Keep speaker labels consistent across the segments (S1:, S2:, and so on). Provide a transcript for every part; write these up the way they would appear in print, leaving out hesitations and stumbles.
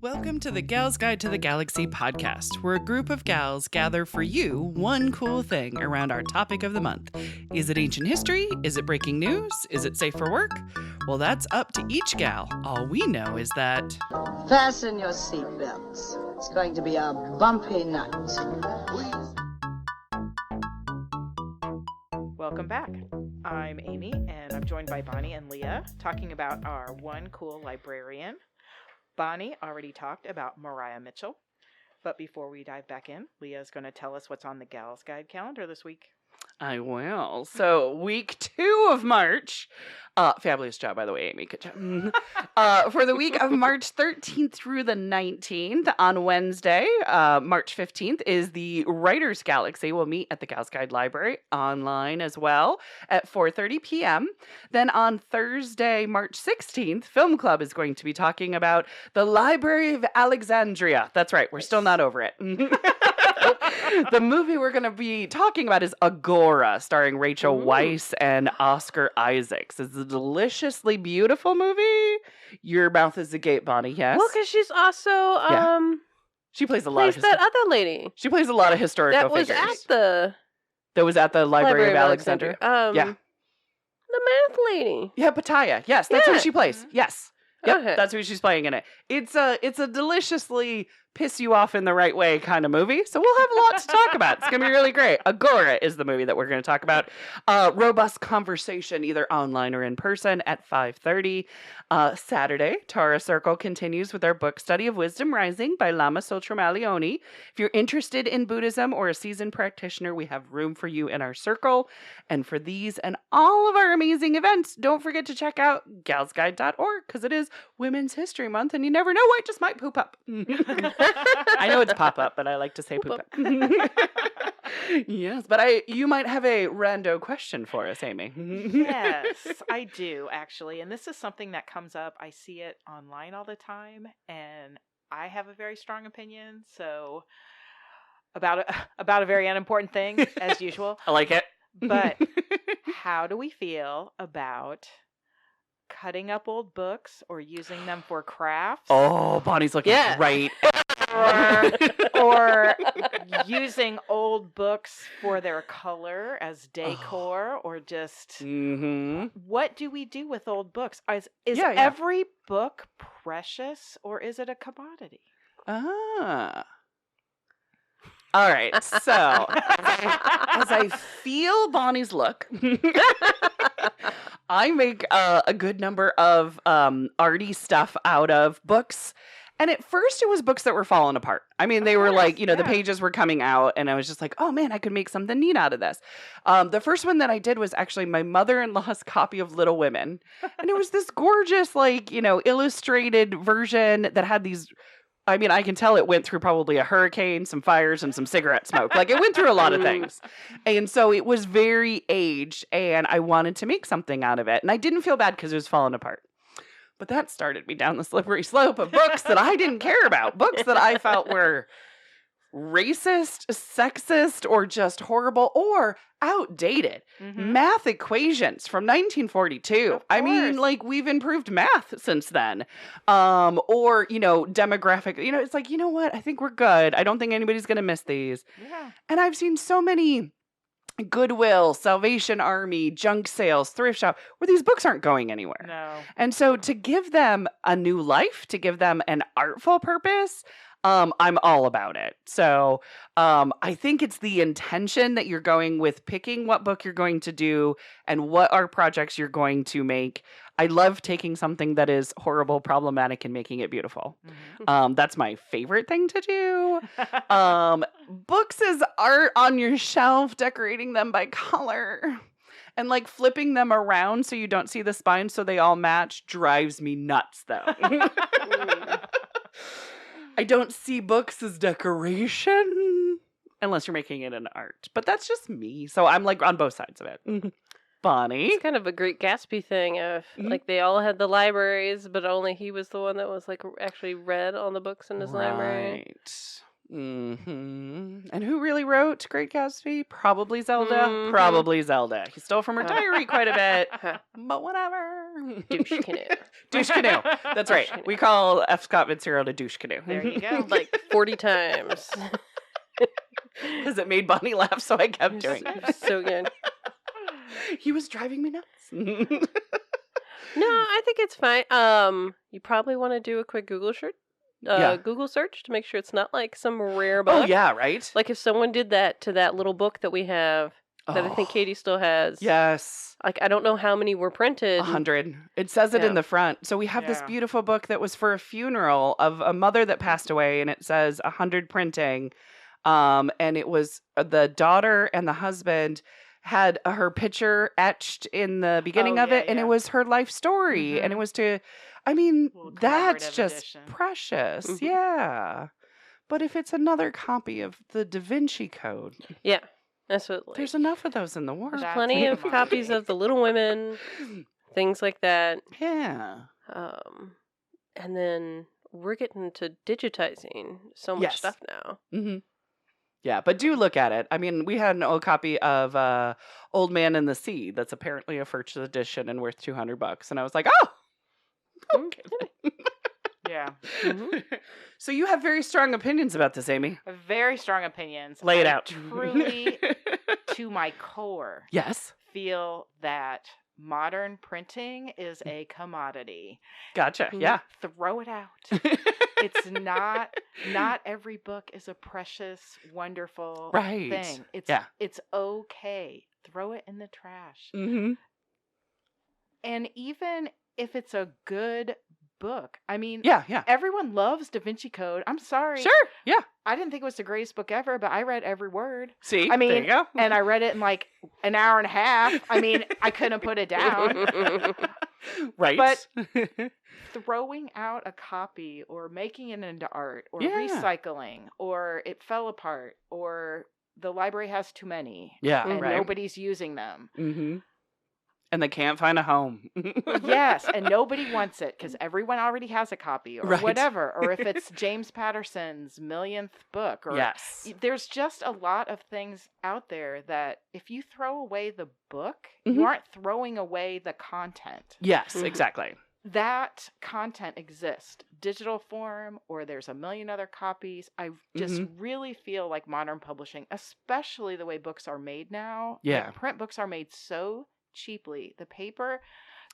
S1: Welcome to the Gals Guide to the Galaxy podcast, where a group of gals gather for you one cool thing around our topic of the month. Is it ancient history? Is it breaking news? Is it safe for work? Well, that's up to each gal. All we know is that...
S2: Fasten your seatbelts. It's going to be a bumpy night.
S3: Welcome back. I'm Amy, and I'm joined by Bonnie and Leah, talking about our one cool librarian. Bonnie already talked about Mariah Mitchell, but before we dive back in, Leah's going to tell us what's on the Gals Guide calendar this week.
S1: I will. So, week 2 of March, fabulous job, by the way, Amy, good job. For the week of March 13th through the 19th, on Wednesday, March 15th, is the Writers Galaxy. We'll meet at the Gals Guide Library, online as well, at 4:30 p.m. Then on Thursday, March 16th, Film Club is going to be talking about the Library of Alexandria. That's right, we're still not over it. The movie we're going to be talking about is Agora, starring Rachel Weisz and Oscar Isaacs. It's a deliciously beautiful movie. Your mouth is agape, Bonnie, yes?
S4: Well, because she's also,
S1: she plays a lot of...
S4: that other lady.
S1: She plays a lot of historical figures. That was at the Library of Alexandria.
S4: The math lady.
S1: Yeah, Pataya. Yes, that's who she plays.
S4: Mm-hmm.
S1: Yes. Yep,
S4: Okay.
S1: That's who she's playing in it. It's a deliciously piss you off in the right way kind of movie. So we'll have a lot to talk about. It's going to be really great. Agora is the movie that we're going to talk about. Robust conversation, either online or in person, at 5:30. Saturday, Tara Circle continues with our book study of Wisdom Rising by Lama Sotramalioni. If you're interested in Buddhism or a seasoned practitioner, we have room for you in our circle. And for these and all of our amazing events, don't forget to check out galsguide.org, because it is Women's History Month, and you never know, I just might poop up. I know it's pop up, but I like to say poop up. Yes, but you might have a rando question for us, Amy.
S3: Yes, I do, actually. And this is something that comes up. I see it online all the time, and I have a very strong opinion. So about a very unimportant thing, as usual.
S1: I like it.
S3: But how do we feel about cutting up old books or using them for crafts?
S1: Oh, Bonnie's looking right.
S3: Or using old books for their color as decor, or just what do we do with old books? Is every book precious, or is it a commodity?
S1: Ah. All right, so as I feel Bonnie's look, I make a good number of arty stuff out of books. And at first it was books that were falling apart. I mean, they were like, the pages were coming out, and I was just like, oh man, I could make something neat out of this. The first one that I did was actually my mother-in-law's copy of Little Women. And it was this gorgeous, illustrated version that had these... I mean, I can tell it went through probably a hurricane, some fires, and some cigarette smoke. Like, it went through a lot of things. And so it was very aged, and I wanted to make something out of it. And I didn't feel bad because it was falling apart. But that started me down the slippery slope of books that I didn't care about. Books that I felt were racist, sexist, or just horrible, or outdated. Math equations from 1942. I mean, we've improved math since then. Or, demographic, it's like, you know what? I think we're good. I don't think anybody's going to miss these.
S3: Yeah.
S1: And I've seen so many Goodwill, Salvation Army, junk sales, thrift shop, where these books aren't going anywhere.
S3: No.
S1: And so to give them a new life, to give them an artful purpose, I'm all about it. So I think it's the intention that you're going with picking what book you're going to do and what are projects you're going to make. I love taking something that is horrible, problematic, and making it beautiful. That's my favorite thing to do. Books as art on your shelf, decorating them by color. And flipping them around so you don't see the spine so they all match drives me nuts, though. I don't see books as decoration unless you're making it an art. But that's just me. So I'm on both sides of it. Bonnie?
S4: It's kind of a Great Gatsby thing of they all had the libraries, but only he was the one that was actually read all the books in his library.
S1: Mm-hmm. And who really wrote Great Gatsby? Probably Zelda.
S4: Mhm.
S1: Probably Zelda. He stole from her diary quite a bit,
S4: Huh.
S1: but whatever.
S4: Douche canoe.
S1: Douche canoe. That's right.
S4: Douche
S1: We call F. Scott Fitzgerald a douche canoe.
S3: There you go.
S4: Like 40 times.
S1: Because it made Bonnie laugh, so I kept doing it.
S4: So good.
S1: He was driving me nuts.
S4: No, I think it's fine. You probably want to do a quick Google search to make sure it's not like some rare book.
S1: Oh, yeah, right?
S4: Like if someone did that to that little book that we have that I think Katie still has.
S1: Yes.
S4: Like I don't know how many were printed.
S1: 100. It says it in the front. So we have this
S3: Yeah.
S1: beautiful book that was for a funeral of a mother that passed away, and it says 100 printing. And it was the daughter and the husband had her picture etched in the beginning of it, and it was her life story. And it was
S3: Little
S1: that's
S3: collaborative
S1: just
S3: edition.
S1: precious.
S4: Mhm.
S1: Yeah. But if it's another copy of the Da Vinci Code,
S4: Yeah, absolutely.
S1: there's enough of those in the world.
S3: That's
S4: plenty
S3: a
S4: of copies
S3: commodity.
S4: of The Little Women, things like that.
S1: Yeah.
S4: And then we're getting to digitizing so much
S1: Yes.
S4: stuff now.
S1: Mm-hmm. Yeah, but do look at it. I mean, we had an old copy of Old Man in the Sea that's apparently a first edition and worth $200, and I was like, oh, okay.
S3: Yeah.
S4: Mhm.
S1: So you have very strong opinions about this, Amy.
S3: Very strong opinions.
S1: Lay it
S3: I
S1: out.
S3: Truly, to my core,
S1: Yes,
S3: feel that modern printing is a commodity.
S1: gotcha.
S4: Mhm.
S1: Yeah.
S3: Throw it out. It's not every book is a precious, wonderful
S1: Right.
S3: thing. It's okay. Throw it in the trash.
S1: Mm-hmm.
S3: And even if it's a good book, I mean,
S1: Yeah.
S3: everyone loves Da Vinci Code. I'm sorry.
S1: Sure. Yeah.
S3: I didn't think it was the greatest book ever, but I read every word.
S1: See,
S3: I mean,
S1: there you go.
S3: And I read it in like an hour and a half. I mean, I couldn't put it down.
S1: Right.
S3: But throwing out a copy or making it into art or
S1: Yeah.
S3: recycling or it fell apart or the library has too many
S1: yeah.
S3: and
S1: Right.
S3: nobody's using them.
S1: Mm-hmm. And they can't find a home.
S3: Yes, and nobody wants it because everyone already has a copy or
S1: Right.
S3: whatever. Or if it's James Patterson's millionth book or
S1: Yes.
S3: there's just a lot of things out there that if you throw away the book,
S1: Mhm.
S3: you aren't throwing away the content.
S1: Yes,
S4: Mhm.
S1: exactly.
S3: That content exists, digital form, or there's a million other copies. I just really feel like modern publishing, especially the way books are made now.
S1: Yeah.
S3: like, print books are made so cheaply. The paper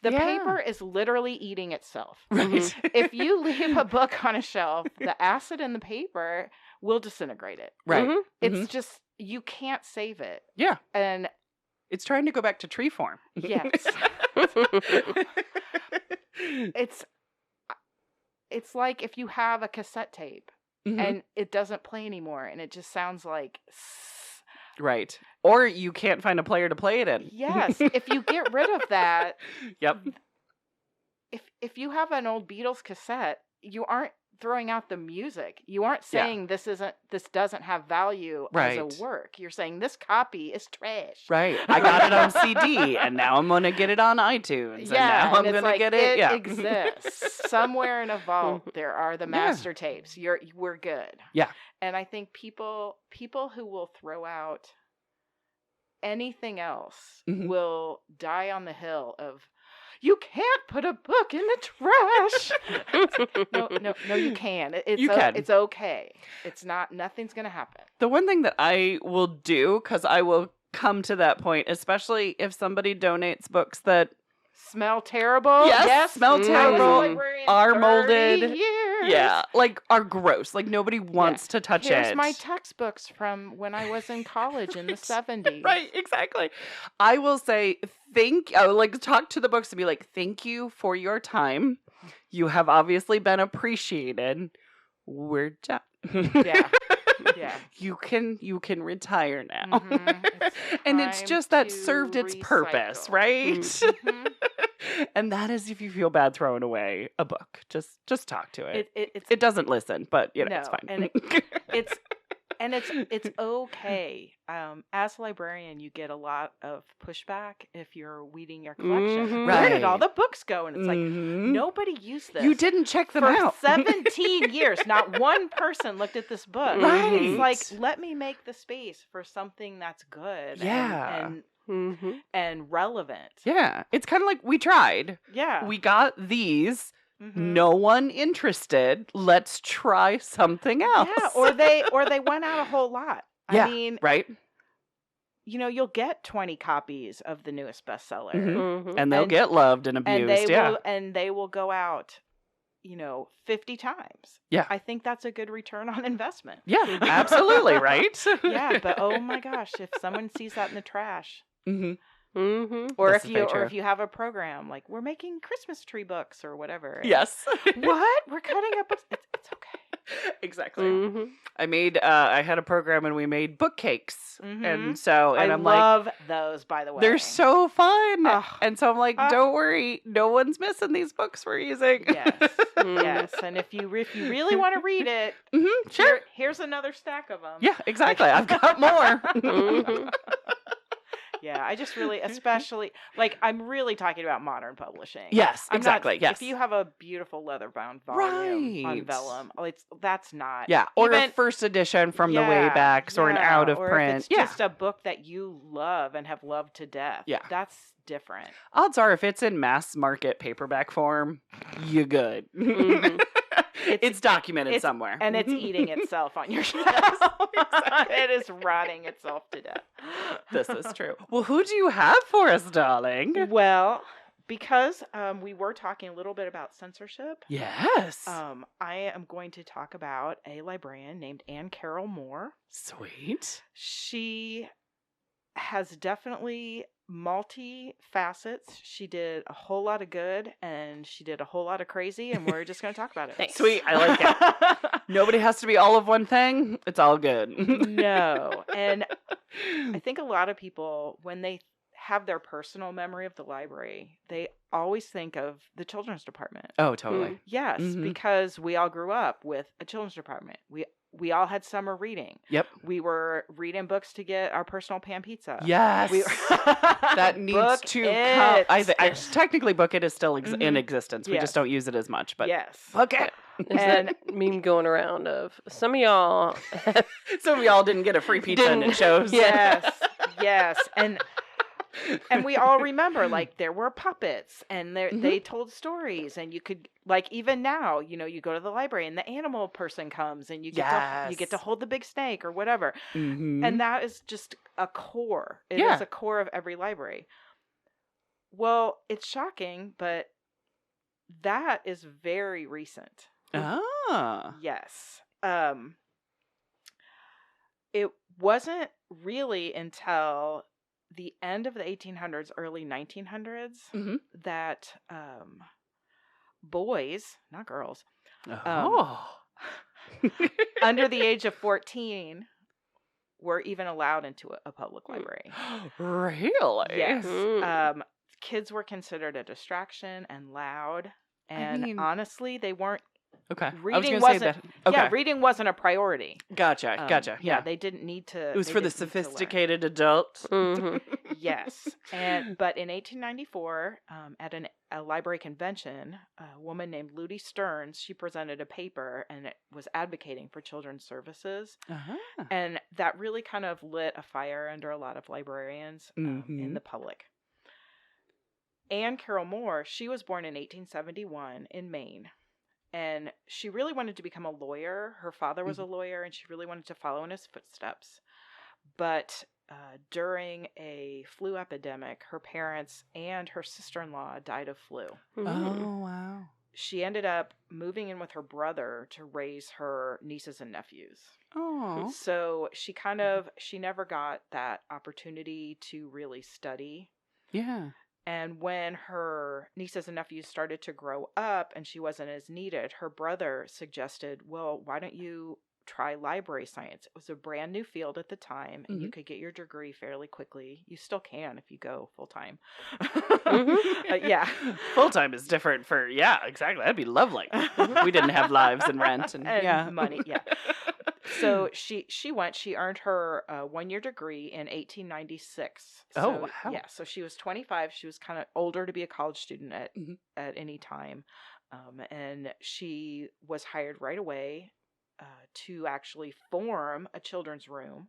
S1: Yeah.
S3: is literally eating itself.
S1: Right.
S3: If you leave a book on a shelf, the acid in the paper will disintegrate it.
S1: Right.
S4: Mhm.
S3: It's just, you can't save it.
S1: Yeah.
S3: And
S1: It's trying to go back to tree form.
S3: yes, it's like if you have a cassette tape
S1: Mhm.
S3: and it doesn't play anymore and it just sounds like
S1: Right. Or you can't find a player to play it in.
S3: yes. If you get rid of that,
S1: Yep.
S3: if you have an old Beatles cassette, you aren't throwing out the music. You aren't
S1: Yeah.
S3: saying this doesn't have value as
S1: Right.
S3: a work. You're saying this copy is trash.
S1: Right. I got it on CD, and now I'm going to get it on iTunes. And now I'm
S3: and it's
S1: going to
S3: like,
S1: get it. Yeah.
S3: exists somewhere in a vault. There are the master tapes. We're good.
S1: Yeah.
S3: And I think people who will throw out anything else
S1: Mhm.
S3: will die on the hill of, you can't put a book in the trash. No, you can.
S1: You can.
S3: It's okay. It's not. Nothing's gonna happen.
S1: The one thing that I will do, because I will come to that point, especially if somebody donates books that
S3: Smell terrible.
S1: Yes, smell
S3: I was a
S1: terrible,
S3: librarian
S1: are
S3: 30
S1: molded.
S3: years.
S1: are gross. Like nobody wants to touch
S3: Here's
S1: it.
S3: my textbooks from when I was in college in the 70s.
S1: Right, exactly. I will say talk to the books and be like, thank you for your time. You have obviously been appreciated. We're done.
S3: Yeah. Yeah.
S1: You can retire now.
S3: Mhm.
S1: And it's
S3: time
S1: just that
S3: to
S1: served its purpose,
S3: recycle.
S1: right?
S3: Mhm.
S1: And that is if you feel bad throwing away a book. Just talk to it.
S3: It's
S1: It doesn't listen, but it's
S3: No,
S1: fine.
S3: and And it's okay. As a librarian, you get a lot of pushback if you're weeding your collection.
S4: Mhm.
S3: Where did
S1: Right.
S3: all the books go? And it's like,
S1: Mhm.
S3: nobody used this.
S1: You didn't check them
S3: for
S1: out.
S3: 17 years. Not one person looked at this book.
S1: Right.
S3: It's like, let me make the space for something that's good.
S1: Yeah.
S3: And relevant.
S1: Yeah. It's kind of like we tried.
S3: Yeah.
S1: We got these.
S3: Mhm.
S1: No one interested. Let's try something else.
S3: Yeah, or they went out a whole lot.
S1: Yeah,
S3: I mean,
S1: right?
S3: you'll get 20 copies of the newest bestseller.
S1: Mhm. And they'll get loved and abused.
S3: And they will go out, 50 times.
S1: Yeah.
S3: I think that's a good return on investment.
S1: Yeah, absolutely, right?
S3: Yeah, but oh my gosh, if someone sees that in the trash,
S1: Mm-hmm.
S3: or
S1: This
S3: if
S1: is very true.
S3: you have a program like we're making Christmas tree books or whatever. and,
S1: Yes.
S3: What? We're cutting up books. It's okay.
S1: Exactly. I made, I had a program and we made book cakes.
S3: Mhm.
S1: And so, and
S3: I
S1: I'm like,
S3: love those, by the way.
S1: they're so fun.
S3: Ugh.
S1: And so I'm like,
S3: Ugh.
S1: don't worry. No one's missing these books we're using.
S3: Yes, yes. And if you really want to read it,
S1: Sure.
S3: here's another stack of them.
S1: Yeah, exactly. I've got more.
S3: Yeah, I just really, especially, like, I'm really talking about modern publishing.
S1: Yes,
S3: I'm
S1: exactly.
S3: Not,
S1: yes.
S3: If you have a beautiful leather-bound volume on
S1: Right.
S3: vellum, that's not.
S1: Yeah, or
S3: even,
S1: a first edition from the way backs or an out of
S3: or
S1: print.
S3: If it's
S1: Yeah.
S3: just a book that you love and have loved to death.
S1: Yeah.
S3: That's different.
S1: Odds are if it's in mass market paperback form, you good. It's documented somewhere.
S3: And it's eating itself on your shelf.
S1: exactly.
S3: It is rotting itself to death.
S1: This is true. Well, who do you have for us, darling?
S3: Well, because we were talking a little bit about censorship,
S1: Yes.
S3: I am going to talk about a librarian named Carroll Moore.
S1: Sweet.
S3: She has definitely multi-facets. She did a whole lot of good and she did a whole lot of crazy, and we're just going to talk about it.
S4: Thanks.
S1: Sweet. I like it. Nobody has to be all of one thing. It's all good.
S3: No. And I think a lot of people, when they have their personal memory of the library, they always think of the children's department.
S1: Oh, totally.
S3: Yes,
S1: Mhm.
S3: because we all grew up with a children's department. We all had summer reading.
S1: Yep.
S3: We were reading books to get our personal pan pizza.
S1: Yes. That needs
S3: Book
S1: to
S3: it.
S1: come. Technically, Book It is still in
S3: Mhm.
S1: existence. We
S3: Yes.
S1: just don't use it as much. But
S3: Yes.
S1: Book It.
S4: There's that meme going around of some of y'all.
S1: Some of y'all didn't get a free pizza and it shows.
S3: Yes. Yes. And we all remember, like, there were puppets and they told stories, and you could, like, even now, you go to the library and the animal person comes and you get to hold the big snake or whatever.
S1: Mm-hmm.
S3: And that is just a core. It
S1: Yeah.
S3: is a core of every library. Well, it's shocking, but that is very recent.
S1: Ah.
S3: Yes. It wasn't really until the end of the 1800s, early 1900s,
S1: Mhm.
S3: that boys, not girls,
S1: Oh.
S3: under the age of 14 were even allowed into a public library.
S1: Really?
S3: Yes.
S4: Mm.
S3: Kids were considered a distraction and loud. And
S1: mean-
S3: honestly, they weren't.
S1: Okay. I was
S3: Reading
S1: going to say
S3: wasn't.
S1: that. Okay.
S3: Yeah, reading wasn't a priority.
S1: Gotcha. Gotcha. Yeah.
S3: They didn't need to.
S1: It was
S3: they
S1: for the
S3: didn't need to learn.
S1: sophisticated adults.
S4: Mhm.
S3: Yes, but in 1894, at a library convention, a woman named Ludi Stearns, she presented a paper and it was advocating for children's services,
S1: Uh-huh.
S3: and that really kind of lit a fire under a lot of librarians in
S1: Mhm.
S3: the public. Carroll Moore, she was born in 1871 in Maine. And she really wanted to become a lawyer. Her father was a lawyer, and she really wanted to follow in his footsteps. But during a flu epidemic, her parents and her sister-in-law died of flu.
S1: Oh, wow.
S3: She ended up moving in with her brother to raise her nieces and nephews.
S1: Oh.
S3: So she never got that opportunity to really study.
S1: Yeah.
S3: And when her nieces and nephews started to grow up and she wasn't as needed, her brother suggested, well, why don't you try library science? It was a brand new field at the time, and you could get your degree fairly quickly. You still can if you go full time. Yeah.
S1: Full time is different for, yeah, exactly. That'd be lovely. We didn't have lives and rent and yeah.
S3: money. Yeah. So she earned her 1-year degree in 1896.
S1: Oh,
S3: So,
S1: wow.
S3: Yeah, so she was 25. She was kind of older to be a college student at any time. And she was hired right away to actually form a children's room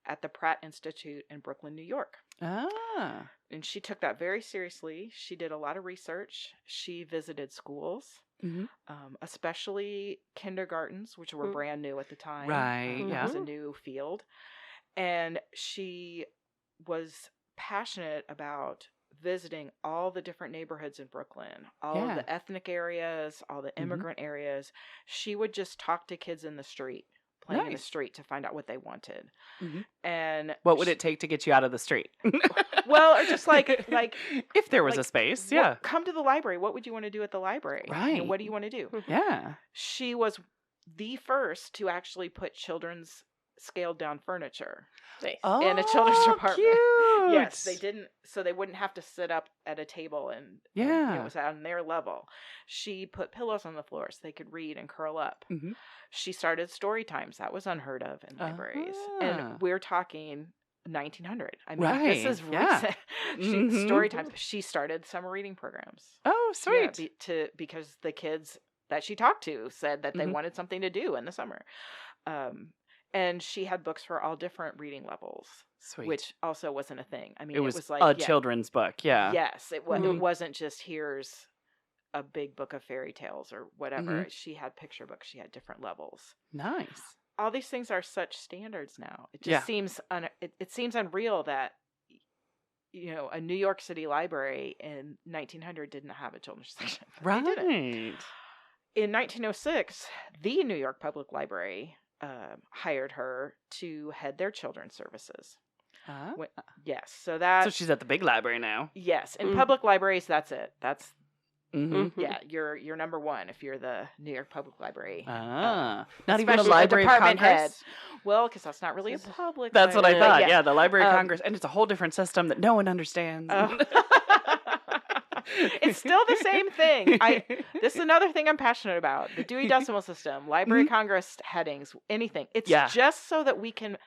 S3: at the Pratt Institute in Brooklyn, New York.
S1: Ah.
S3: And she took that very seriously. She did a lot of research. She visited schools, especially kindergartens, which were brand new at the time.
S1: Right,
S3: It was a new field. And she was passionate about visiting all the different neighborhoods in Brooklyn, all of the ethnic areas, all the immigrant areas. She would just talk to kids in the street, playing in the street, to find out what they wanted. And
S1: what would it take to get you out of the street?
S3: Well, or just like
S1: if there was a space, yeah.
S3: Come to the library. What would you want to do at the library?
S1: Right.
S3: What do you want to do?
S1: Yeah.
S3: She was the first to actually put children's scaled down furniture in a children's department.
S1: Cute.
S3: Yes, they didn't, so they wouldn't have to sit up at a table and it was on their level. She put pillows on the floor so they could read and curl up. She started story times. That was unheard of in libraries. And we're talking 1900. I mean, this is recent. Story times. She started summer reading programs.
S1: Oh, sweet.
S3: Yeah, because the kids that she talked to said that they wanted something to do in the summer. And she had books for all different reading levels. Sweet. Which also wasn't a thing. I mean, it was like
S1: a children's book. Yeah.
S3: Yes. It wasn't just here's a big book of fairy tales or whatever. She had picture books. She had different levels.
S1: Nice.
S3: All these things are such standards now. It just seems it seems unreal that a New York City library in 1900 didn't have a children's section.
S1: Right.
S3: They didn't. In 1906, the New York Public Library hired her to head their children's services. Yes, so
S1: she's at the big library now.
S3: Yes, in public libraries, that's it. That's you're number one if you're the New York Public Library.
S1: Not even a Library of Congress. Head.
S3: Well, because that's not really a public.
S1: That's
S3: library.
S1: What I thought. Yeah, the Library of Congress, and it's a whole different system that no one understands.
S3: It's still the same thing. This is another thing I'm passionate about. The Dewey Decimal System, Library of Congress headings, anything. It's just so that we can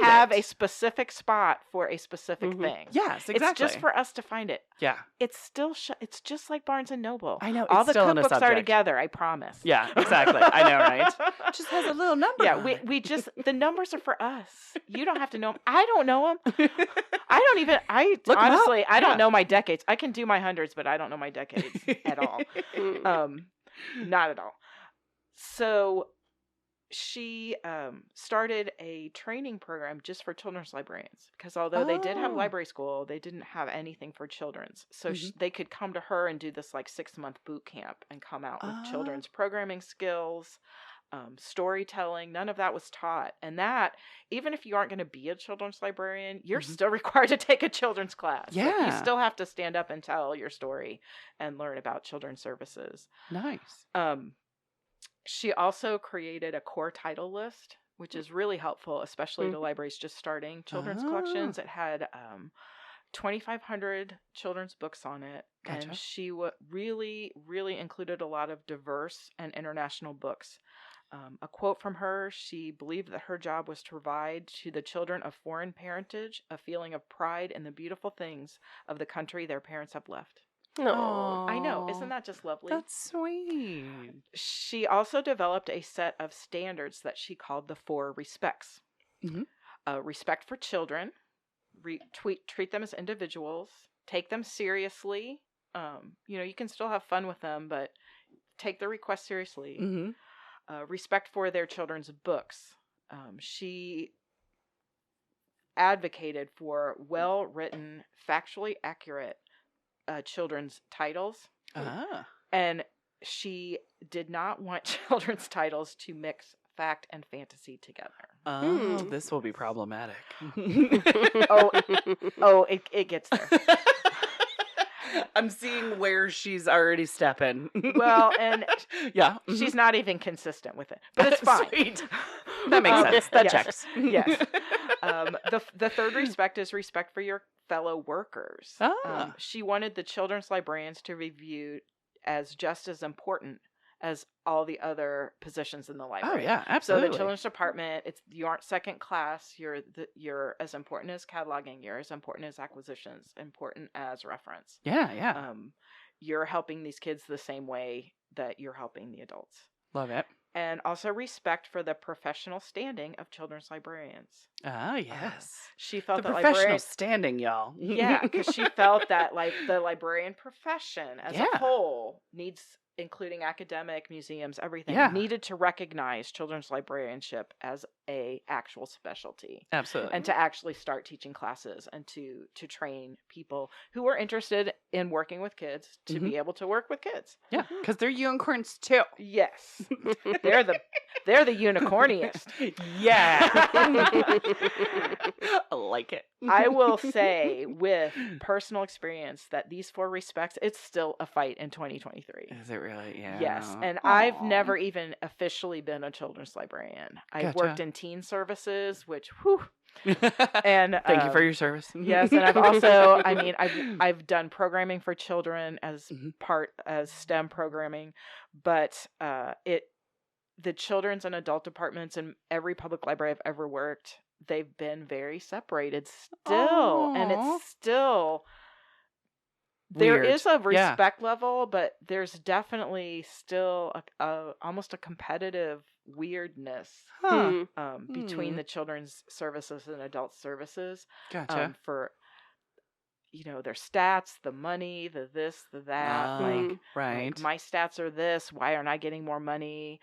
S3: have a specific spot for a specific thing.
S1: Yes, exactly.
S3: It's just for us to find it.
S1: Yeah.
S3: It's still it's just like Barnes and Noble.
S1: I know.
S3: All the cookbooks are together, I promise.
S1: Yeah, exactly. I know, right? It just has a little number.
S3: Yeah, we just the numbers are for us. You don't have to know them. I don't know them. Honestly, I don't know my decades. I can do my hundreds, but I don't know my decades at all. Not at all. So she started a training program just for children's librarians because although they did have library school, they didn't have anything for children's. So they could come to her and do this 6-month boot camp and come out with children's programming skills, storytelling. None of that was taught. And that, even if you aren't going to be a children's librarian, you're still required to take a children's class.
S1: Yeah.
S3: You still have to stand up and tell your story and learn about children's services.
S1: Nice.
S3: She also created a core title list, which is really helpful, especially to libraries just starting children's collections. It had 2,500 children's books on it. Gotcha. And she really, really included a lot of diverse and international books. A quote from her, she believed that her job was to provide to the children of foreign parentage a feeling of pride in the beautiful things of the country their parents have left.
S1: Oh,
S3: I know. Isn't that just lovely?
S1: That's sweet.
S3: She also developed a set of standards that she called the 4 respects. Respect for children, treat them as individuals, take them seriously. You can still have fun with them, but take their requests seriously. Respect for their children's books. She advocated for well-written, factually accurate children's titles. And she did not want children's titles to mix fact and fantasy together.
S1: This will be problematic.
S3: It gets there.
S1: I'm seeing where she's already stepping.
S3: Well, and
S1: yeah,
S3: she's not even consistent with it, but it's fine.
S1: Sweet. That makes sense. That checks.
S3: Yes. The third respect is respect for your fellow workers. She wanted the children's librarians to be viewed as just as important as all the other positions in the
S1: Oh
S3: library.
S1: yeah,
S3: So
S1: absolutely.
S3: the children's department, you aren't second class. You're as important as cataloging. You're as important as acquisitions. Important as reference.
S1: Yeah.
S3: You're helping these kids the same way that you're helping the adults.
S1: Love it.
S3: And also respect for the professional standing of children's librarians.
S1: Ah, yes.
S3: She felt
S1: The
S3: that
S1: professional
S3: librarian,
S1: standing, y'all.
S3: yeah, because she felt that like the librarian profession as
S1: Yeah.
S3: a whole needs, including academic, museums, everything,
S1: Yeah.
S3: needed to recognize children's librarianship as a actual specialty.
S1: Absolutely.
S3: And to actually start teaching classes and to train people who are interested in working with kids to be able to work with kids.
S1: Yeah, because they're unicorns too.
S3: Yes. they're the unicorniest.
S1: Yeah. I like it.
S3: I will say with personal experience that these 4 respects, it's still a fight in 2023.
S1: Is it really? Yeah.
S3: Yes. And
S1: Aw.
S3: I've never even officially been a children's librarian. I've worked
S1: Gotcha.
S3: in teen services, which, whew. And
S1: Thank you for your service.
S3: yes, and I've also, I mean, I've done programming for children as as STEM programming, but the children's and adult departments in every public library I've ever worked, they've been very separated still, and
S1: Aw.
S3: it's still there
S1: Weird.
S3: is a
S1: Yeah.
S3: respect level, but there's definitely still almost a competitive weirdness
S1: Huh.
S3: between the children's services and adult services
S1: Gotcha.
S3: for their stats, the money, the this, the that. Like
S1: right.
S3: my stats are this. Why aren't I getting more money?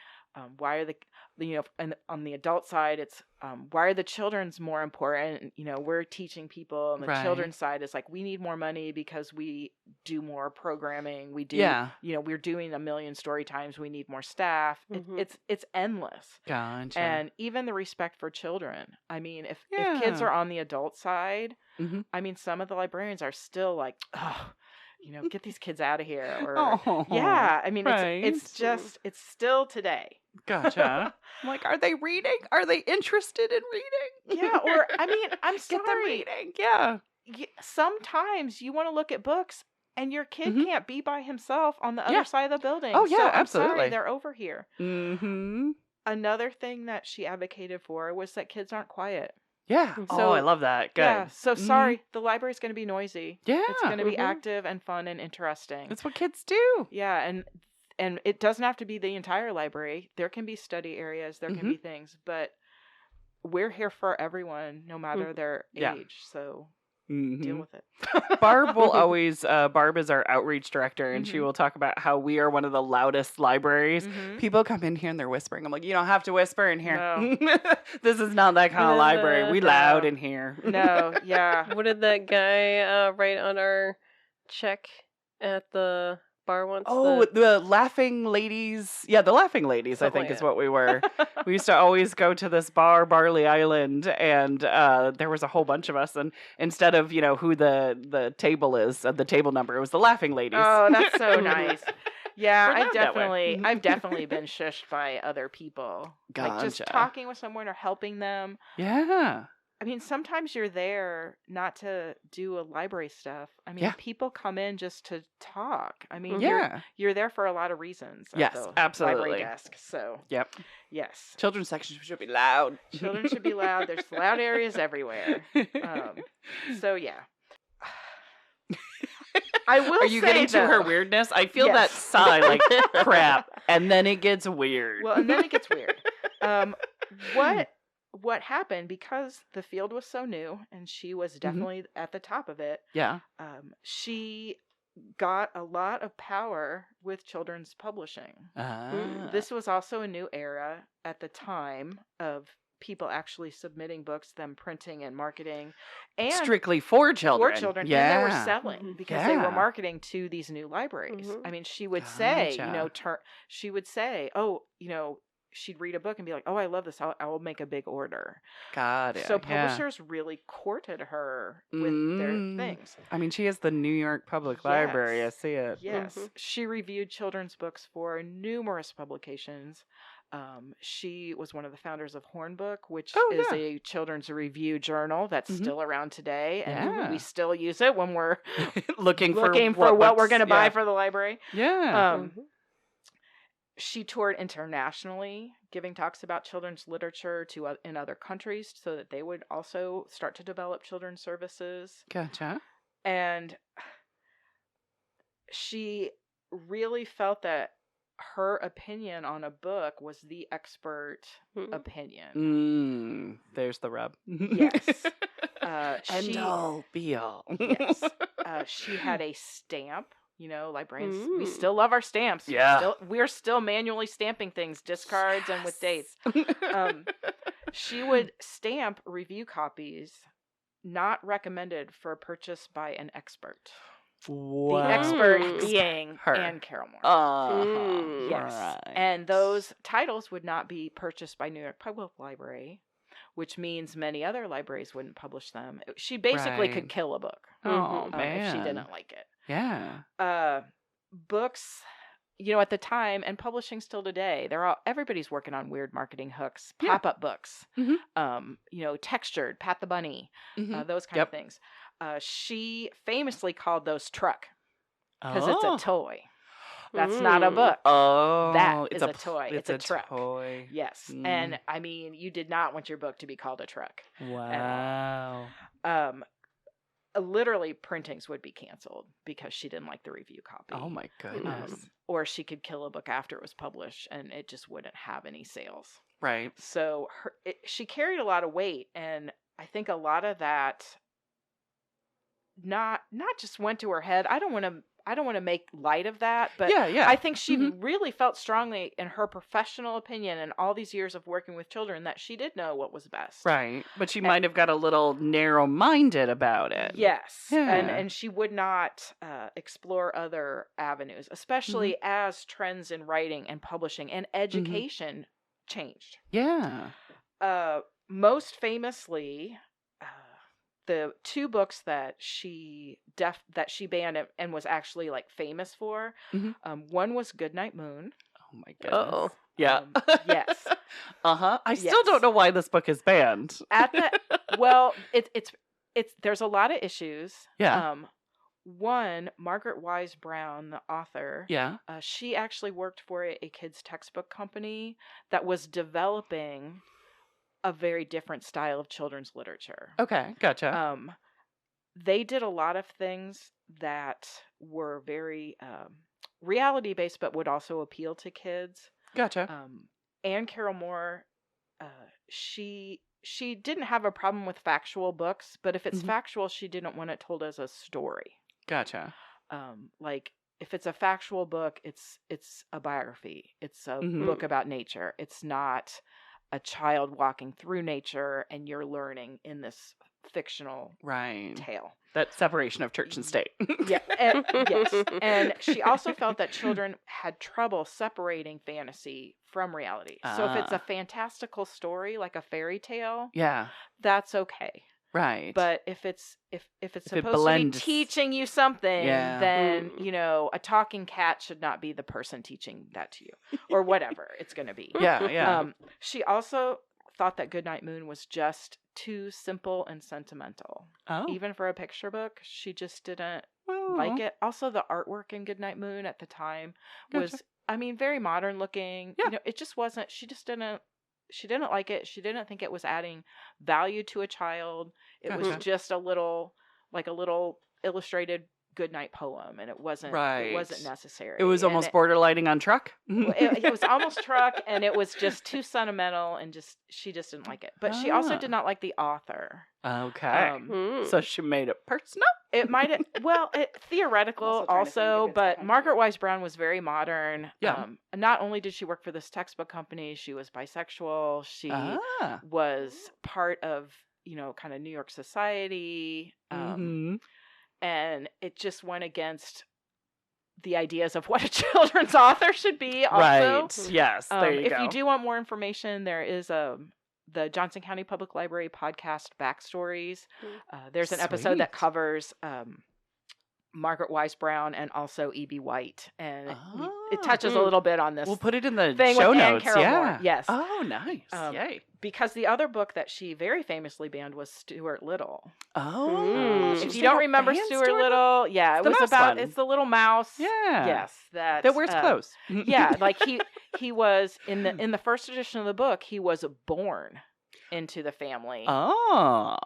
S3: Why are and on the adult side, it's why are the children's more important? We're teaching people, on the
S1: Right.
S3: children's side is like, we need more money because we do more programming. We do,
S1: Yeah.
S3: we're doing 1 million story times. We need more staff. It's endless.
S1: Gotcha.
S3: And even the respect for children. I mean, if kids
S1: Yeah.
S3: are on the adult side,
S1: Mhm.
S3: I mean, some of the librarians are still like, oh, get these kids out of here. Or
S1: Oh,
S3: yeah, I mean,
S1: right.
S3: it's still today.
S1: Gotcha. I'm like, are they reading? Are they interested in reading?
S3: Yeah, or I mean, I'm
S1: Get them
S3: sorry.
S1: reading. Yeah.
S3: Sometimes you want to look at books and your kid
S1: Mhm.
S3: can't be by himself on the
S1: Yeah.
S3: other side of the building.
S1: Oh, yeah,
S3: So I'm
S1: absolutely.
S3: sorry, they're over here.
S1: Mm-hmm.
S3: Another thing that she advocated for was that kids aren't quiet.
S1: Yeah.
S3: So-
S1: I love that. Good.
S3: Yeah, so
S1: Mhm.
S3: sorry, the library's going to be noisy.
S1: Yeah.
S3: It's going to be
S4: Mhm.
S3: active and fun and interesting.
S1: That's what kids do.
S3: Yeah, and it doesn't have to be the entire library. There can be study areas, there can be things, but we're here for everyone, no matter their
S1: Yeah.
S3: age. So
S1: Mhm.
S3: deal with it.
S1: Barb will always, Barb is our outreach director, and she
S3: Mhm.
S1: will talk about how we are one of the loudest libraries.
S3: Mhm.
S1: People come in here and they're whispering. I'm like, you don't have to whisper in here.
S3: No.
S1: This is not that kind of library. We
S3: No.
S1: loud in here.
S3: No, yeah.
S4: What did that guy write on our check at the bar once?
S1: Oh, the Laughing Ladies. Yeah, the Laughing Ladies, I
S4: Something
S1: think
S4: like
S1: is
S4: that.
S1: what we were. We used to always go to this bar, Barley Island, and there was a whole bunch of us. And instead of, who the table is, the table number, it was the Laughing Ladies.
S3: Oh, that's so nice. Yeah,
S1: We're
S3: I've
S1: loud that way.
S3: definitely been shushed by other people. Like just
S1: Gotcha.
S3: talking with someone or helping them.
S1: Yeah.
S3: I mean, sometimes you're there not to do a library stuff. I mean,
S1: Yeah.
S3: people come in just to talk. I mean,
S1: Yeah.
S3: you're there for a lot of reasons. At
S1: Yes,
S3: the
S1: absolutely.
S3: Library desk. So,
S1: Yep.
S3: yes.
S1: Children's section should be loud.
S3: Children should be loud. There's loud areas everywhere. So, yeah. I will
S1: Are you
S3: say,
S1: getting to her
S3: though-
S1: weirdness? I feel that
S3: Yes.
S1: sigh like crap, and then it gets weird.
S3: Well, and then it gets weird. What happened, because the field was so new and she was definitely at the top of it,
S1: Yeah.
S3: she got a lot of power with children's publishing. This was also a new era at the time of people actually submitting books, them printing and marketing, and
S1: strictly for children.
S3: for children,
S1: Yeah.
S3: and they were selling because they were
S1: Yeah.
S3: marketing to these new libraries.
S4: Mhm.
S3: I mean, she would say,
S1: Gotcha.
S3: she would say, oh, she'd read a book and be like, oh, I love this. I will make a big order.
S1: Got it.
S3: So
S1: yeah.
S3: publishers really courted her with their things.
S1: I mean, she is the New York Public Library. I
S3: Yes.
S1: see it.
S3: Yes.
S4: Mhm.
S3: She reviewed children's books for numerous publications. She was one of the founders of Hornbook, which
S1: Oh,
S3: is
S1: yeah.
S3: a children's review journal that's
S1: Mhm.
S3: still around today. And
S1: Yeah.
S3: we still use it when we're
S1: looking for
S3: what we're
S1: books-
S3: going to buy
S1: yeah.
S3: for the library.
S1: Yeah.
S3: Um, She toured internationally, giving talks about children's literature in other countries so that they would also start to develop children's services.
S1: Gotcha.
S3: And she really felt that her opinion on a book was the expert opinion.
S1: There's the rub.
S3: Yes.
S1: End all be all.
S3: Yes. She had a stamp. Librarians, we still love our stamps.
S1: Yeah.
S3: We're still manually stamping things, discards and with dates. She would stamp review copies not recommended for purchase by an expert.
S1: Wow.
S3: The expert being
S1: her.
S3: Anne Carroll Moore. Yes.
S1: Right.
S3: And those titles would not be purchased by New York Public Library, which means many other libraries wouldn't publish them. She basically could kill a book.
S1: Oh, man.
S3: If she didn't like it.
S1: Yeah.
S3: Books, at the time, and publishing still today, everybody's working on weird marketing hooks, pop-up books, textured, Pat the Bunny, those kind of things. She famously called those truck because it's a toy. That's not a book.
S1: Oh,
S3: that is a toy.
S1: It's
S3: a truck.
S1: Toy.
S3: Yes. And I mean, you did not want your book to be called a truck.
S1: Wow.
S3: Literally, printings would be canceled because she didn't like the review copy.
S1: Oh my goodness.
S3: Or she could kill a book after it was published and it just wouldn't have any sales.
S1: Right.
S3: So she carried a lot of weight, and I think a lot of that not just went to her head. I don't want to make light of that, but I think she really felt strongly in her professional opinion and all these years of working with children that she did know what was best.
S1: Right. But she might have got a little narrow-minded about it.
S3: Yes.
S1: Yeah.
S3: And she would not explore other avenues, especially as trends in writing and publishing and education changed.
S1: Yeah.
S3: Most famously, the two books that she banned and was actually famous for, one was Goodnight Moon.
S1: Oh my goodness.
S4: Oh.
S1: Yeah.
S3: Yes.
S1: I still don't know why this book is banned.
S3: It's there's a lot of issues.
S1: Yeah.
S3: One, Margaret Wise Brown, the author.
S1: Yeah.
S3: She actually worked for a kids textbook company that was developing a very different style of children's literature.
S1: Okay, gotcha.
S3: They did a lot of things that were very reality-based, but would also appeal to kids.
S1: Gotcha.
S3: Anne Carroll Moore, she didn't have a problem with factual books, but if it's factual, she didn't want it told as a story.
S1: Gotcha.
S3: If it's a factual book, it's a biography. It's a book about nature. It's not a child walking through nature and you're learning in this fictional tale.
S1: That separation of church and state.
S3: Yes. And she also felt that children had trouble separating fantasy from reality. So if it's a fantastical story, like a fairy tale, that's okay.
S1: Right.
S3: But if it's supposed to be teaching you something, then a talking cat should not be the person teaching that to you, or whatever it's going to be.
S1: Yeah.
S3: She also thought that Goodnight Moon was just too simple and sentimental.
S1: Oh.
S3: Even for a picture book, she just didn't like it. Also, the artwork in Goodnight Moon at the time was, very modern looking.
S1: Yeah.
S3: It just wasn't. She didn't like it. She didn't think it was adding value to a child. It was just a little illustrated goodnight poem, and it wasn't necessary.
S1: It was almost borderlining on truck.
S3: It was almost truck, and it was just too sentimental, and she just didn't like it. But she also did not like the author.
S1: Okay. So she made it personal?
S3: It might have, theoretical also, but Margaret Wise Brown was very modern.
S1: Yeah.
S3: Not only did she work for this textbook company, she was bisexual. She was part of, kind of New York society. And it just went against the ideas of what a children's author should be also.
S1: Right. Yes, there you go.
S3: If you do want more information, there is the Johnson County Public Library podcast Backstories. There's an episode that covers Margaret Wise Brown, and also E.B. White. And it
S1: Oh.
S3: touches a little bit on this.
S1: We'll put it in the
S3: thing
S1: show
S3: with Anne
S1: notes.
S3: Carroll
S1: Yeah.
S3: Moore. Yes.
S1: Oh, nice. Yay.
S3: Because the other book that she very famously banned was Stuart Little.
S1: Oh.
S3: If you don't remember Stuart Little, yeah, it
S1: the
S3: was
S1: mouse
S3: about,
S1: one.
S3: it's the little mouse.
S1: Yeah.
S3: Yes.
S1: That wears clothes.
S3: Yeah, like he was in the first edition of the book, he was born into the family.
S1: Oh.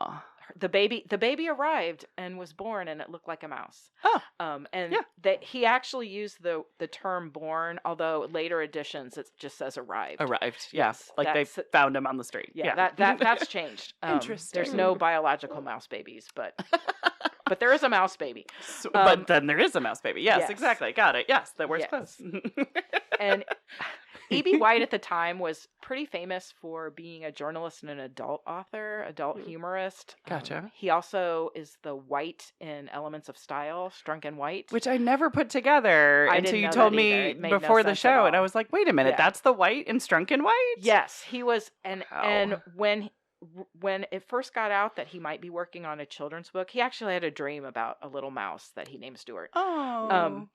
S3: The baby arrived and was born, and it looked like a mouse.
S1: Oh.
S3: And
S1: Yeah.
S3: that he actually used the term born, although later editions it just says arrived.
S1: Arrived.
S3: Yes,
S1: Like they found him on the street.
S3: Yeah, that's changed.
S1: Interesting.
S3: There's no biological mouse babies, but there is a mouse baby.
S1: But then there is a mouse baby. Yes,
S3: yes.
S1: exactly. Got it. Yes, that wears
S3: Yes.
S1: clothes.
S3: And E.B. White at the time was pretty famous for being a journalist and an adult author, adult humorist.
S1: Gotcha.
S3: He also is the White in Elements of Style, Strunk and White.
S1: Which I never put together
S3: I
S1: until
S3: didn't
S1: you
S3: know
S1: told
S3: that either.
S1: me
S3: It made no
S1: before the
S3: sense at
S1: show, and I
S3: all.
S1: was like, "Wait a minute,
S3: Yeah.
S1: that's the White in Strunk and White?"
S3: Yes, he was, and
S1: Wow.
S3: when it first got out that he might be working on a children's book, he actually had a dream about a little mouse that he named Stuart.
S1: Oh.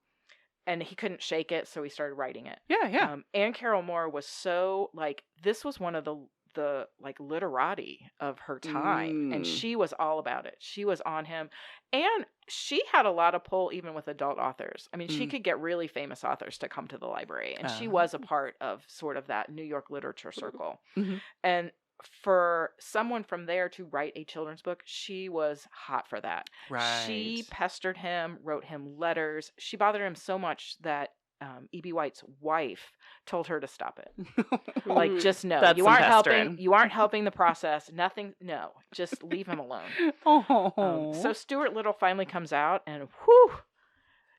S3: And he couldn't shake it, so he started writing it.
S1: Yeah.
S3: Anne Carroll Moore was so, like, this was one of the like literati of her time, and she was all about it. She was on him, and she had a lot of pull even with adult authors. I mean, she could get really famous authors to come to the library, and she was a part of sort of that New York literature circle.
S1: Mhm.
S3: And for someone from there to write a children's book, she was hot for that.
S1: Right.
S3: She pestered him, wrote him letters. She bothered him so much that E.B. White's wife told her to stop it. Like, just no,
S1: That's
S3: you
S1: some
S3: aren't helping.
S1: pestering.
S3: You aren't helping the process. Nothing. No, just leave him alone.
S1: Oh.
S3: So Stuart Little finally comes out, and whew,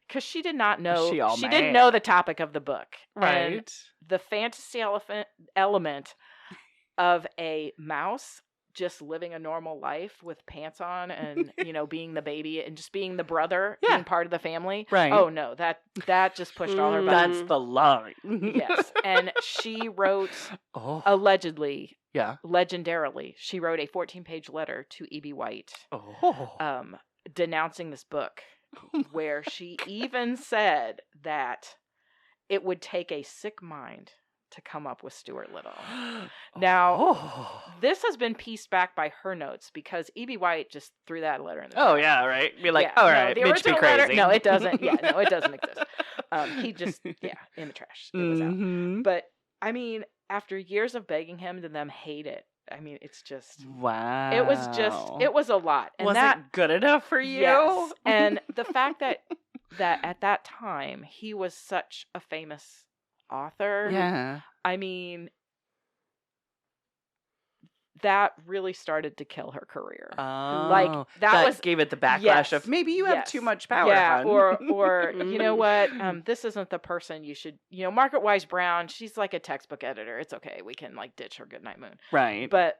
S3: because she did not know.
S1: She all
S3: didn't
S1: mad.
S3: know the topic of the book.
S1: Right.
S3: And the fantasy element of a mouse just living a normal life with pants on and being the baby and just being the brother,
S1: Yeah.
S3: being part of the family.
S1: Right.
S3: Oh no, that just pushed all her buttons.
S1: That's the line.
S3: Yes. And she wrote
S1: Oh.
S3: allegedly,
S1: Yeah.
S3: legendarily, she wrote a 14-page letter to E.B. White
S1: Oh.
S3: denouncing this book, where she even said that it would take a sick mind to come up with Stuart Little. Now, this has been pieced back by her notes, because E.B. White just threw that letter in the
S1: Oh
S3: trash.
S1: yeah, right. Be like,
S3: Yeah,
S1: all
S3: no,
S1: right,
S3: the
S1: bitch, be
S3: original
S1: crazy.
S3: letter- no, it doesn't. Yeah, no, it doesn't exist. He just, in the trash. It was out.
S1: Mhm.
S3: But I mean, after years of begging him to them hate it, I mean, it's just,
S1: Wow.
S3: it was a lot. And
S1: was
S3: that,
S1: it good enough for you?
S3: yes. And the fact that at that time he was such a famous author.
S1: Yeah.
S3: I mean, that really started to kill her career.
S1: Oh,
S3: that was
S1: gave it the backlash
S3: yes,
S1: of maybe you have
S3: yes.
S1: too much power.
S3: Yeah,
S1: hun.
S3: or you know what? This isn't the person you should. Margaret Wise Brown. She's like a textbook editor. It's okay. We can like ditch her Goodnight Moon.
S1: Right.
S3: But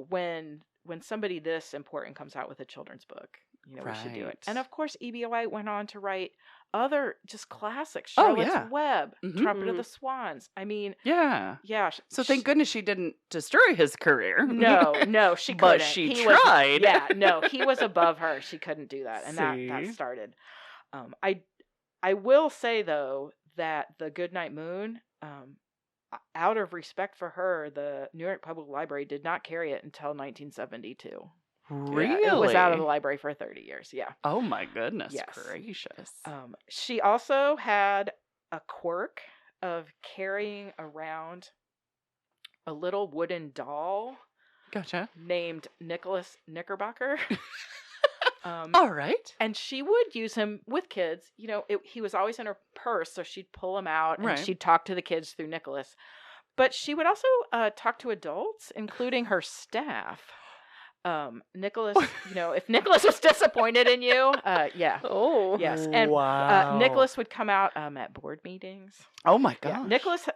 S3: when somebody this important comes out with a children's book, we should do it.
S1: Right.
S3: And of course, E.B. White went on to write other just classics.
S1: Oh,
S3: Charlotte's
S1: yeah.
S3: Web,
S1: Mhm.
S3: Trumpet of the Swans. I mean,
S1: yeah.
S3: yeah.
S1: So thank goodness she didn't destroy his career.
S3: No, she couldn't.
S1: But she
S3: He was-
S1: tried.
S3: yeah, no, he was above her. She couldn't do that, and that
S1: See?
S3: started. I will say though that the Goodnight Moon, out of respect for her, the New York Public Library did not carry it until 1972.
S1: Really?
S3: Yeah, it was out of the library for 30 years. Yeah.
S1: Oh my goodness
S3: Yes.
S1: gracious.
S3: She also had a quirk of carrying around a little wooden doll
S1: Gotcha.
S3: named Nicholas Knickerbocker.
S1: All right.
S3: And she would use him with kids. He was always in her purse, so she'd pull him out and
S1: Right.
S3: she'd talk to the kids through Nicholas. But she would also talk to adults, including her staff. Nicholas, if Nicholas was disappointed in you, yeah.
S4: Oh.
S3: Yes. And
S1: Wow.
S3: Nicholas would come out at board meetings.
S1: Oh my
S3: Yeah,
S1: gosh.
S3: Nicholas.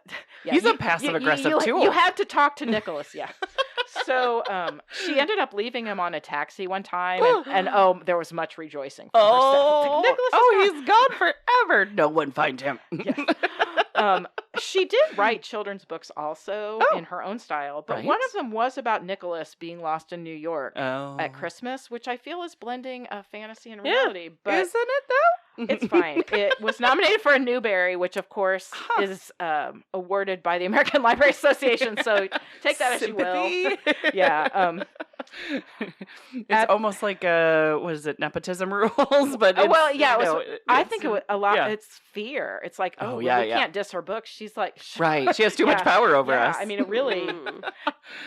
S3: Yeah,
S1: He's a passive-aggressive tool.
S3: You had to talk to Nicholas, yeah. So she ended up leaving him on a taxi one time, and there was much rejoicing. From her staff. It's like, Nicholas is gone.
S1: He's gone forever. No one find him.
S3: Yes. She did write children's books also in her own style, but
S1: Right.
S3: one of them was about Nicholas being lost in New York
S1: Oh.
S3: at Christmas, which I feel is blending fantasy and
S4: Yeah.
S3: reality. But
S1: Isn't it though?
S3: It's fine. It was nominated for a Newbery, which of course is awarded by the American Library Association. So take that as you will. Yeah.
S1: It's almost like what is it, nepotism rules? But
S3: I think it was a lot.
S1: Yeah.
S3: It's fear. It's like, we
S1: yeah.
S3: can't diss her book. She's like,
S1: right. She has too much power over us.
S3: I mean, it really,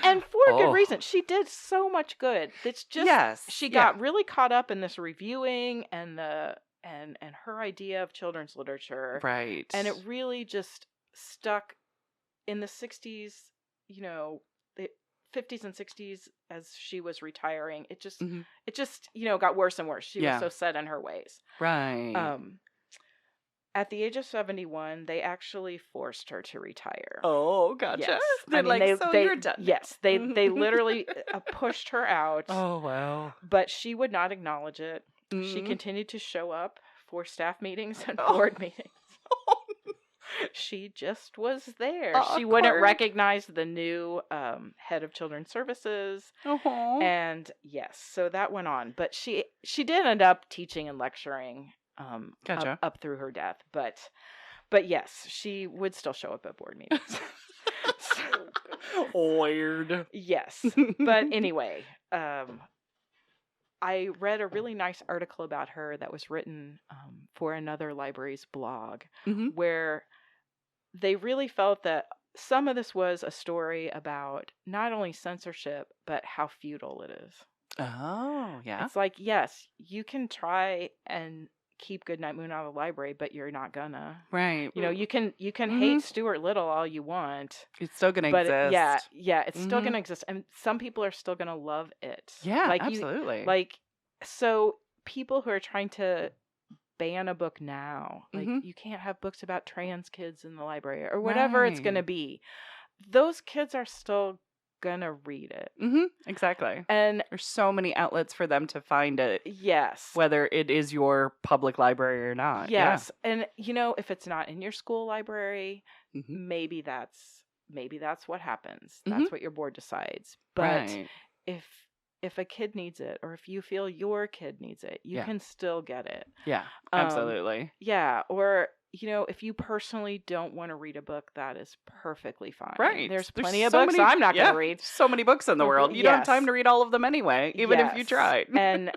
S3: and for a good reason. She did so much good. It's just she got really caught up in this reviewing and and her idea of children's literature,
S1: right?
S3: And it really just stuck in the 60s. The 50s and 60s as she was retiring. It just got worse and worse. She was so set in her ways.
S1: Right.
S3: At the age of 71, they actually forced her to retire.
S1: Oh, gotcha.
S3: Yes.
S1: You're done.
S3: Yes, they literally pushed her out.
S1: Oh, wow.
S3: But she would not acknowledge it. She continued to show up for staff meetings and board meetings. She just was there. She wouldn't recognize the new head of children's services. And yes, so that went on. But she did end up teaching and lecturing
S1: gotcha.
S3: up through her death. But yes, she would still show up at board meetings.
S1: Weird.
S3: Yes. But anyway, I read a really nice article about her that was written for another library's blog, where they really felt that some of this was a story about not only censorship, but how futile it is.
S1: Oh, yeah.
S3: It's like, yes, you can try and keep Goodnight Moon out of the library, but you're not gonna.
S1: Right.
S3: You can hate Stuart Little all you want.
S1: It's still gonna exist.
S3: It's still gonna exist, and some people are still gonna love it.
S1: Yeah, absolutely.
S3: So people who are trying to ban a book now, you can't have books about trans kids in the library or whatever it's gonna be. Those kids are still gonna read it.
S1: Exactly.
S3: And
S1: there's so many outlets for them to find it.
S3: Yes.
S1: Whether it is your public library or not.
S3: Yes. Yeah. And if it's not in your school library, maybe that's what happens. That's what your board decides. But if a kid needs it, or if you feel your kid needs it, you can still get it.
S1: Yeah, absolutely.
S3: Or if you personally don't want to read a book, that is perfectly fine.
S1: Right.
S3: There's plenty of books I'm not going to read.
S1: So many books in the world. You don't have time to read all of them anyway, even if you tried.
S3: And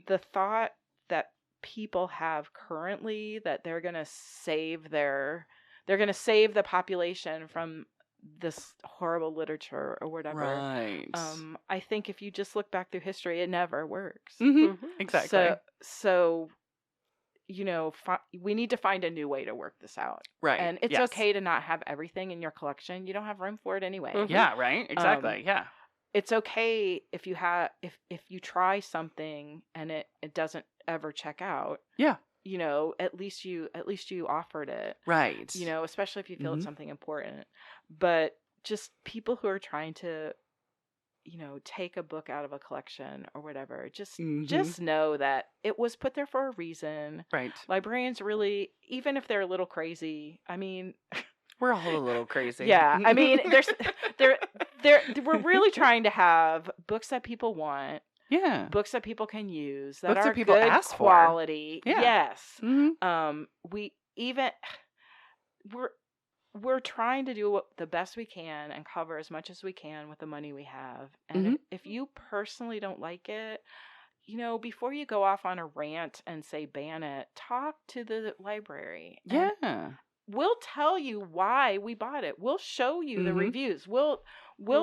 S3: the thought that people have currently that they're going to save the population from this horrible literature or whatever.
S1: Right.
S3: I think if you just look back through history, it never works.
S1: Exactly.
S3: So we need to find a new way to work this out.
S1: Right.
S3: And it's okay to not have everything in your collection. You don't have room for it anyway.
S1: Yeah, right. Exactly.
S3: It's okay if you try something and it doesn't ever check out.
S1: Yeah.
S3: At least you offered it.
S1: Right.
S3: Especially if you feel it's something important. But just people who are trying to take a book out of a collection or whatever, just know that it was put there for a reason.
S1: Right.
S3: Librarians really, even if they're a little crazy, I mean,
S1: we're all a little crazy.
S3: Yeah. I mean, we're really trying to have books that people want.
S1: Yeah.
S3: Books that people can use, that
S1: books
S3: are
S1: that people
S3: good
S1: ask
S3: quality.
S1: For. Yeah.
S3: Yes. We're trying to do the best we can and cover as much as we can with the money we have. And if you personally don't like it, before you go off on a rant and say ban it, talk to the library.
S1: Yeah.
S3: We'll tell you why we bought it. We'll show you the reviews. We'll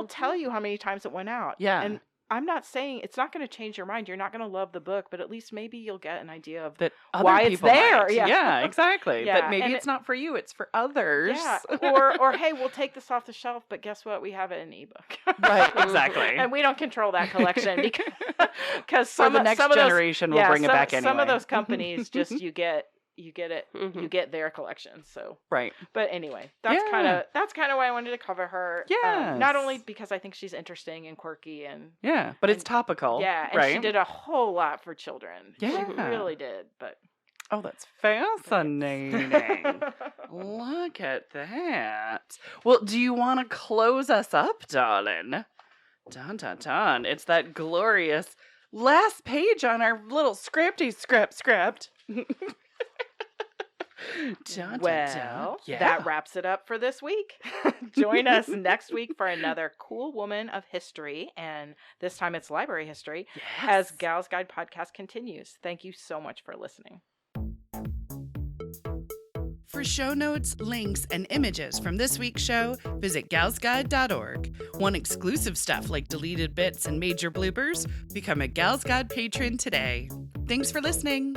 S3: tell you how many times it went out.
S1: Yeah.
S3: And I'm not saying it's not going to change your mind. You're not going to love the book, but at least maybe you'll get an idea of
S1: that
S3: why it's there.
S1: Yeah, exactly.
S3: Yeah.
S1: That maybe it's not for you, it's for others.
S3: Yeah. Or hey, we'll take this off the shelf, but guess what? We have it in ebook.
S1: Right, exactly.
S3: And we don't control that collection because
S1: for the next generation we'll bring it back anyway.
S3: Some of those companies just you get it, you get their collection. So
S1: right.
S3: But anyway, that's kind of why I wanted to cover her.
S1: Yeah.
S3: Not only because I think she's interesting and quirky and
S1: but it's topical.
S3: Yeah, and she did a whole lot for children.
S1: Yeah.
S3: She really did. But
S1: oh, that's fascinating. Look at that. Well, do you want to close us up, darling? Dun dun dun. It's that glorious last page on our little script.
S3: Well, that wraps it up for this week. Join us next week for another cool woman of history, and this time it's library history, as Gals Guide Podcast continues. Thank you so much for listening.
S1: For show notes, links, and images from this week's show, visit galsguide.org. Want exclusive stuff like deleted bits and major bloopers? Become a Gals Guide patron today. Thanks for listening.